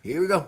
Here we go.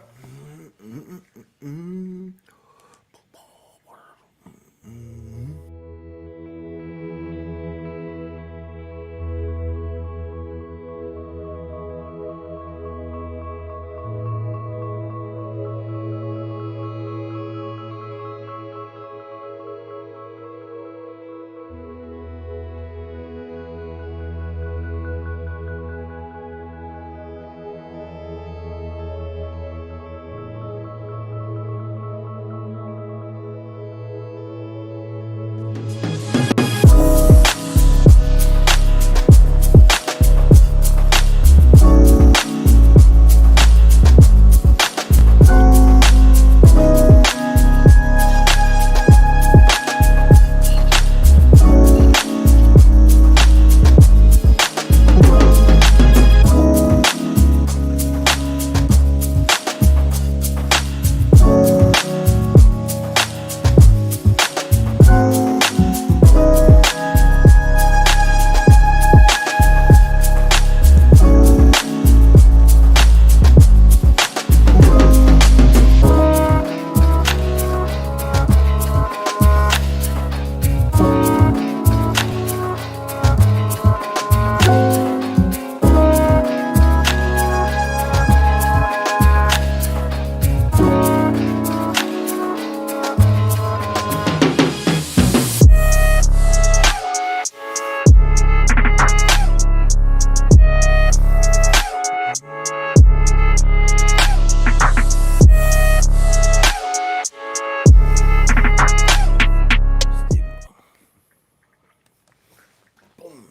Boom.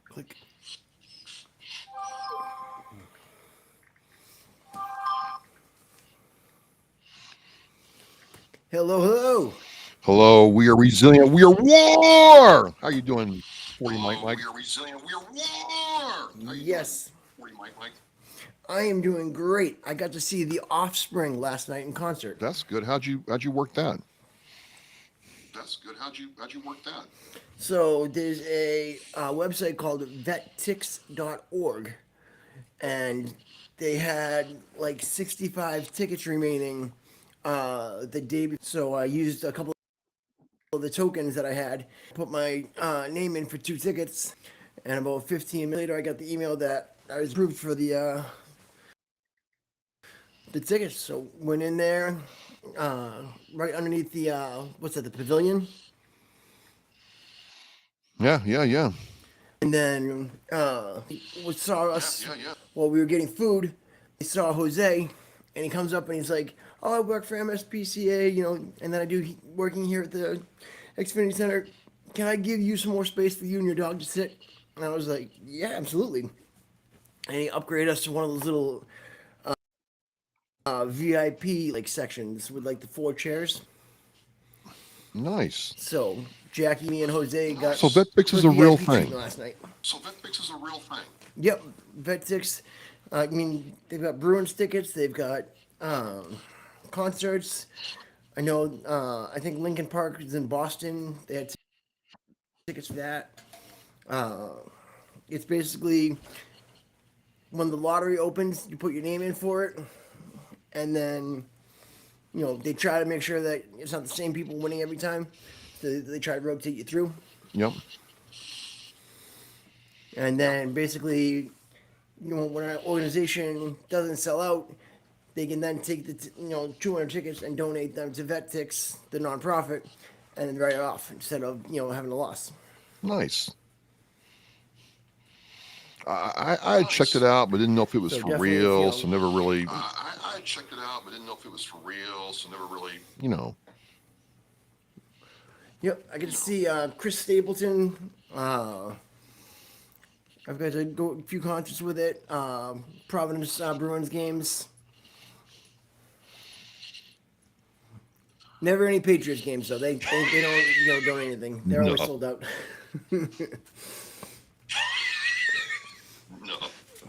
Click. Hello, hello. Hello, we are resilient. We are war. How you doing, 40 Mike Hello, Mike? we are resilient. We are war. How you doing? Yes, 40 Mike. I am doing great. I got to see The Offspring last night in concert. That's good. How'd you work that? That's good. How'd you work that? So there's a website called vettix.org, and they had like 65 tickets remaining the day before. So I used a couple of the tokens that I had, put my name in for 2 tickets, and about 15 minutes later, I got the email that I was approved for the tickets. So went in there, right underneath the what's that, the pavilion, Yeah. and then we saw us Yeah. while we were getting food. He saw Jose, and he comes up and he's like, "Oh, I work for MSPCA, and then I do working here at the Xfinity Center. Can I give you some more space for you and your dog to sit?" And I was like, "Yeah, absolutely." And he upgraded us to one of those little VIP like sections with like the 4 chairs. Nice. So Jackie, me, and Jose got So Nice. VetFix is good a real VIP thing. treatment last night. So VetFix is a real thing. Yep, Vet Six. I mean, they've got Bruins tickets. They've got um, concerts. I know. I think Lincoln Park is in Boston. They had tickets for that. Uh, it's basically when the lottery opens, you put your name in for it, and then they try to make sure that it's not the same people winning every time. So they try to rotate you through, Yep. and then basically, when an organization doesn't sell out, they can then take the 200 tickets and donate them to VetTix, the nonprofit, and then write it off instead of having a loss. Nice. I had checked it Nice. out, but didn't know if it was So for definitely, if real, so never really, I checked it out, but didn't know if it was for real, so never really, you know. yep, I get to see Chris Stapleton. I've got to go to a few concerts with it. Providence Bruins games. Never any Patriots games though. They don't donate anything. They're always No, sold out. no.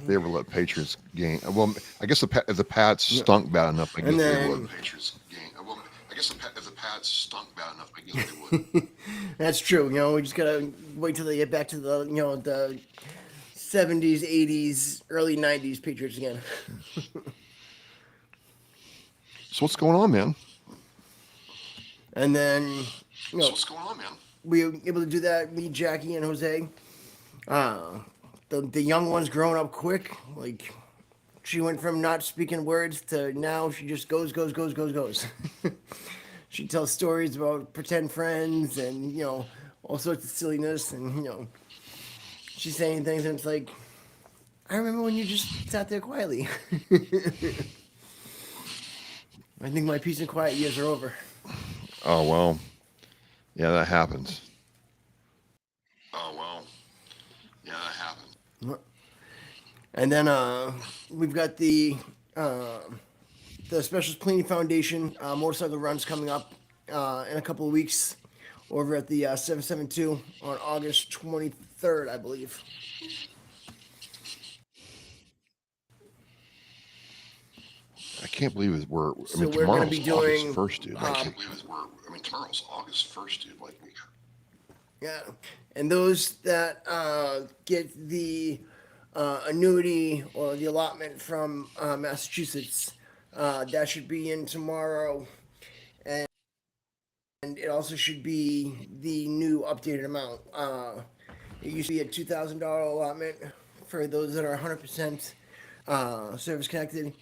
they ever let Patriots game. Well, I guess if the Pats Yeah. stunk bad enough, I And guess they then would. Patriots game. Well, I guess if the Pats stunk bad enough, I guess they would. that's true. We just gotta wait till they get back to the '70s, '80s, early '90s Patriots again. So what's going on, man? And then, you So know, what's going on, man? we were able to do that. Me, Jackie, and Jose. Uh, the young one's growing up quick. Like, she went from not speaking words to now she just goes, goes, goes, goes, goes. She tells stories about pretend friends and, all sorts of silliness. And, she's saying things and it's like, I remember when you just sat there quietly. I think my peace and quiet years are over. Oh well, yeah, that happens. Oh well, yeah, that happened. And then we've got uh, the Specials Cleaning Foundation motorcycle runs coming up in a couple of weeks over at the 772 on August 23rd, I believe. I can't believe it. I So mean, we're going to be tomorrow's August doing, 1st, dude. I Like, can't believe it. I mean, tomorrow's August 1st, dude. Like, yeah, and those that get the annuity or the allotment from Massachusetts, that should be in tomorrow, and it also should be the new updated amount. It used to be a $2,000 allotment for those that are 100% service connected.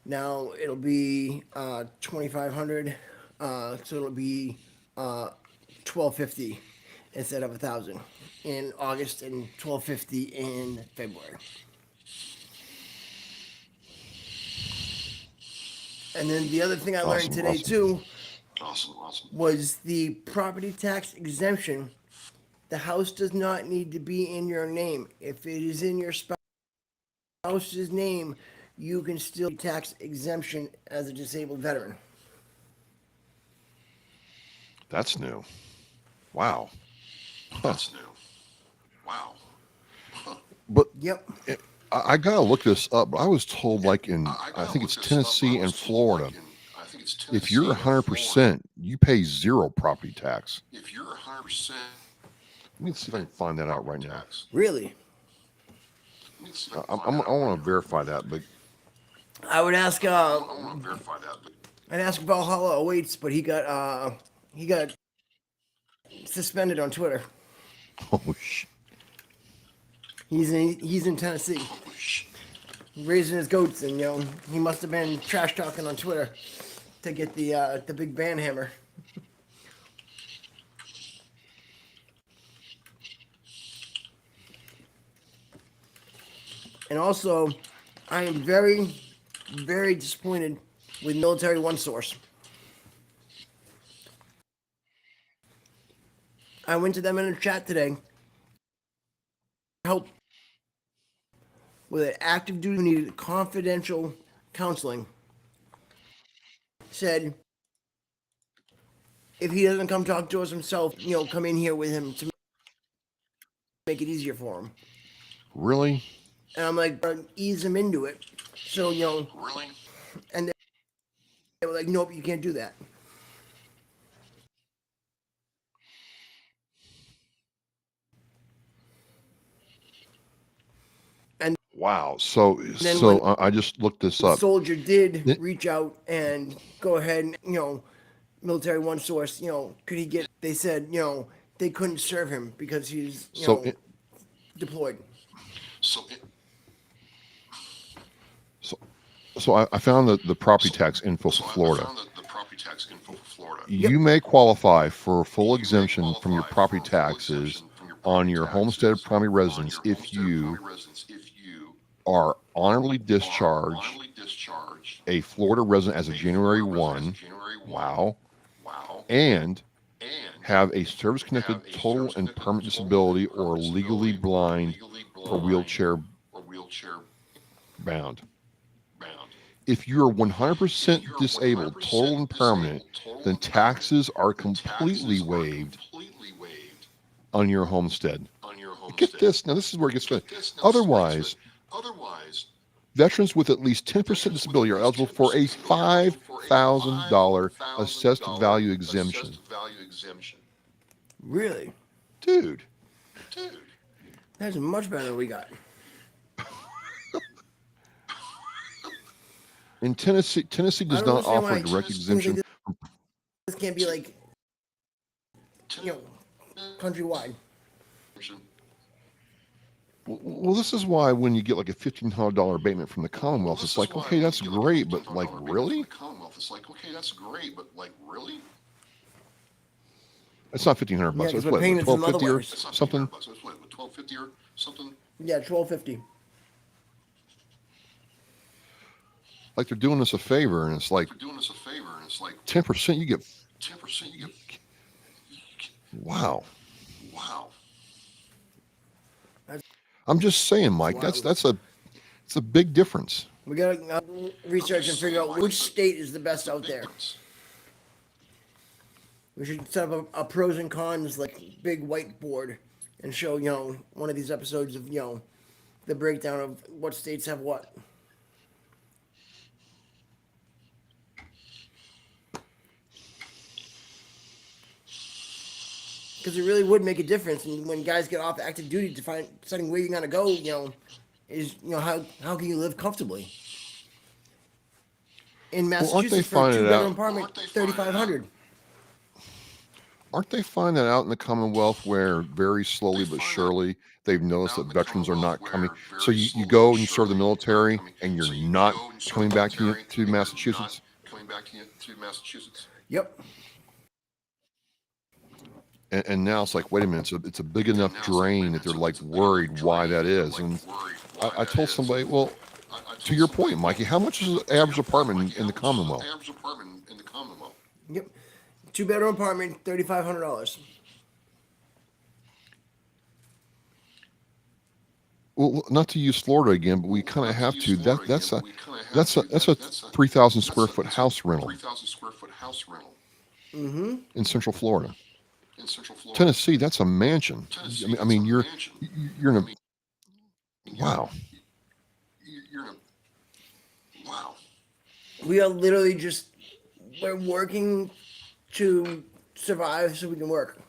Now it'll be 2,500, so it'll be 1,250 instead of 1,000 in August and 1,250 in February. And then the other thing I learned awesome, today awesome. too awesome, awesome. was the property tax exemption. The house does not need to be in your name. If it is in your spouse's name, you can still get tax exemption as a disabled veteran. That's new. Wow. That's new. Wow. But Yep. I gotta look this up. But I was told, like in, I I gotta think look it's this up. But I Tennessee was and told, like Florida, in, I think it's if you're Tennessee and Florida, 100%, you pay zero property tax. if you're 100% Let me see if I can find that out right property now. tax, Really? let me see if I can I, find that I out right want to now. verify that, but I would ask. I want to verify that, but I'd ask Valhalla awaits, but he got suspended on Twitter. oh sh. He's in Tennessee, holy shit. raising his goats, and he must have been trash talking on Twitter to get the big ban hammer. And also, I am very, very disappointed with Military One Source. I went to them in a chat today. Help with an active duty who needed confidential counseling. Said if he doesn't come talk to us himself, come in here with him to make it easier for him. Really? And I'm like, ease him into it. So Really? and they were like, nope, you can't do that. And Wow. So then when I just looked this the up. soldier did It- reach out and go ahead and Military One Source, could he get? They said they couldn't serve him because he's so deployed. So, it, so I found the property tax info for so I Florida. found the property tax info for Florida. Yep. You may qualify for full You may exemption from your qualify property for full taxes exemption from your on property your homestead taxes primary on residence your if homestead you primary residence if you are honorably are discharged honorably discharged a Florida resident as of a January Florida resident as 1. of January 1. Wow. Wow. And And have a service connected have a total and service-connected permanent total disability and or permanent legally disability or blind legally or blind wheelchair or wheelchair bound. bound. If you're If 100% you're disabled, 100% total and permanent, disabled, total then and permanent, taxes are then completely taxes are waived completely waived on your homestead. on your Get homestead. this. Now, this is where it gets Get fun. this. Now, this is where it gets Otherwise, good. Otherwise, veterans with at least 10% veterans with disability at are least eligible for 10% a disability are eligible for a $5,000 assessed $5,000 value exemption. assessed value exemption. Really, Dude, Dude, that's much better than we got. In Tennessee I does don't not understand offer why direct things exemption. like this can't be like, you know, countrywide. Well, this is why when you get like a $1,500 abatement from the Well, Commonwealth, this it's is like, why okay, when you that's get like a great, but like, $1,500 abatement from really? the Commonwealth, it's like, okay, that's great, but like, really? It's not 1,500 Yeah, bucks. because It's we're what, paying it some other 1,250 or ways. It's not something? $1,500. It's what, $1,250 or something? Yeah, 1250. Like they're doing us a favor, and it's like They're doing us a favor, and it's like 10%. You get 10%. You get wow. wow. That's I'm just saying, Mike. wild. It's a big difference. We gotta I'm research just and figure saying, out Mike. which state is the best It's a out big there. difference. We should set up a pros and cons like big whiteboard and show one of these episodes of the breakdown of what states have what. Because it really would make a difference, and when guys get off active duty to find deciding where you're gonna go, is how can you live comfortably in Well, aren't they Massachusetts for a finding it two-bedroom out? apartment, 3,500. Aren't they finding that out in the Commonwealth where very slowly but surely they've noticed Out that in the veterans are Commonwealth, not coming? where So very you slowly go but and you serve the surely they're not military coming. and you're So you not go and serve coming the back to military, and you're not Massachusetts. coming back to Massachusetts. Yep. And now it's like, wait a minute, it's a big And enough now it's like, wait a drain that minute, they're so like it's a big enough worried why drain that that they're is. like And worried why I that told is. somebody, well, I to told your somebody, point, well, Mikey, how much is an to your average point, apartment Mikey, in how the much is an Commonwealth? average apartment in the Commonwealth? Yep. Two-bedroom apartment, $3,500. Well, not to use Florida again, but we Well, kind of not to have use to. Florida again, but we kind of have to. That's a That's a 3,000 square foot that's a house rental 3,000 square foot house rental in Central Florida. in Central Florida. Tennessee, that's a mansion. Tennessee, I that's a mean, mansion. you're in I a mean, wow. you're in a wow. We are literally we're working to survive so we can work.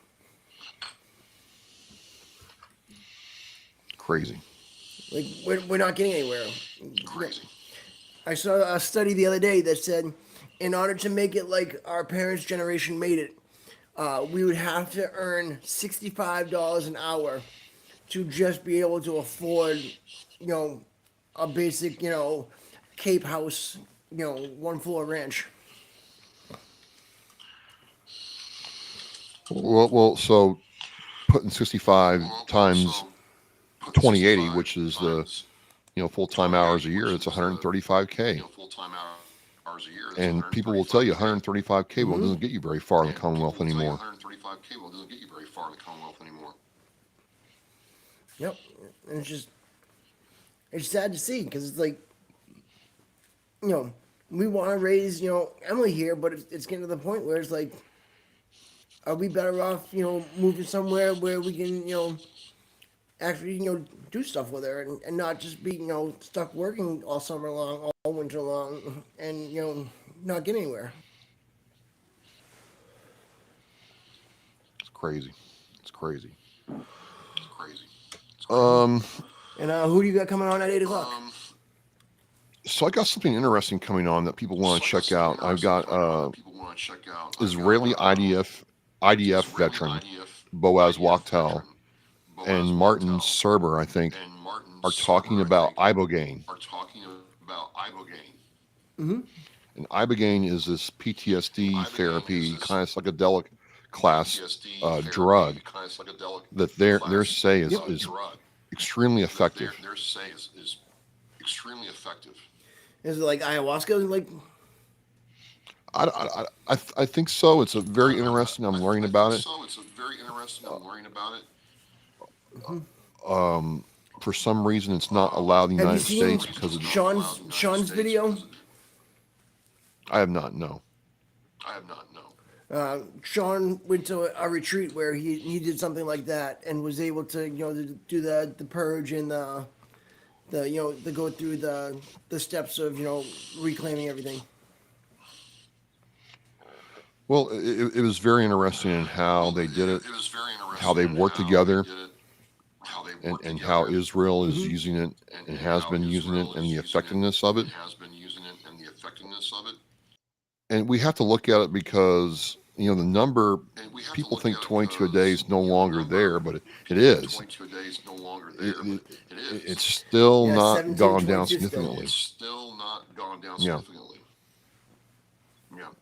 Crazy. Like we're not getting anywhere. Crazy. I saw a study the other day that said, in order to make it like our parents' generation made it, we would have to earn $65 an hour to just be able to afford, a basic, Cape House, one floor ranch. Well, so putting 65 Well, times so put 2080, 65 which is the times full-time hours a 2080, year, which that's is the 135K. full-time hours a year. That's And people will tell you 135K. 135K well, doesn't get you very far in the And people Commonwealth will tell you anymore. 135K well doesn't get you very far in the Commonwealth anymore. Yep, and it's sad to see because it's like, we want to raise Emily here, but it's getting to the point where it's like, are we better off moving somewhere where we can actually do stuff with her and not just be stuck working all summer long, all winter long, and not get anywhere. It's crazy. It's crazy. It's crazy. Um, And who do you got coming on at 8 o'clock? so I got something interesting coming on that people want to check out. I've got People want to check out. Israeli IDF veteran Boaz Wachtel and Martin Serber, I think, are talking about ibogaine. Mm-hmm. And ibogaine is this PTSD therapy, kind of psychedelic class drug that their say is extremely effective. Their say is extremely effective. Is it like ayahuasca? Like, I think so. It's a very interesting. I'm learning about it. So it's a very interesting. I'm learning about it. For some reason, it's not allowed in the have you United seen States because of Sean's video? I have not. No. I have not. No. Sean went to a retreat where he did something like that and was able to to do the purge and the go through the steps of reclaiming everything. Well, it was very interesting in how they did it, It was very interesting. how they worked together, How they worked and together, how Israel is Mm-hmm. using it and has how been using it, Israel and is the using effectiveness of it. and has been using it, and the effectiveness of it. And we have to look at it because, the number, people think 22 a day is no longer there, but it is. 22 a day is no longer there, but it is. It's still Yeah, not 17 to gone down 22 still. significantly. It's still not gone down Yeah. significantly.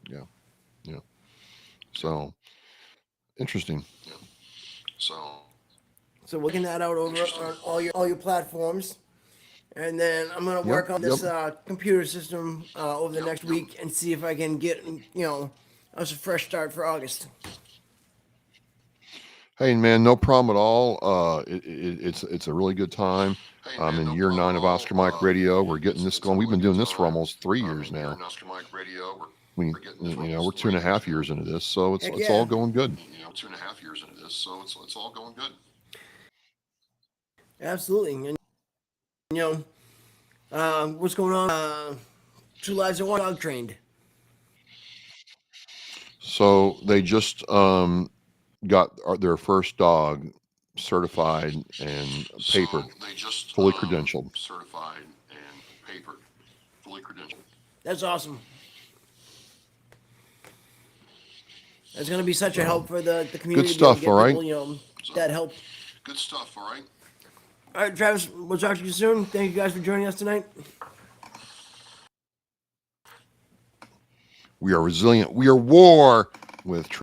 Yeah. Yeah. So, interesting. So working that out over on all your platforms, and then I'm gonna work on this computer system over the next week and see if I can get us a fresh start for August. Hey, man, no problem at all. It's a really good time. Hey, man, In no year problem 9 at of all. Oscar Mike Radio. We're getting this It's a going. We've really been doing good this for time. almost 3 years In year now. 9 Oscar Mike Radio, We, we're getting this for we're almost 2.5 3 years into this, so it's Heck it's yeah. all going good. 2.5 years into this, so it's all going good. Absolutely, and what's going on? Two Lives at One Dog Trained. So they just got their first dog certified and papered, So they just fully credentialed. certified and papered, fully credentialed. That's awesome. That's gonna be such a help for the community. Good to be able to stuff, get all right? people, that help. Good stuff, all right? All right, Travis, we'll talk to you soon. Thank you guys for joining us tonight. We are resilient. We are WAR with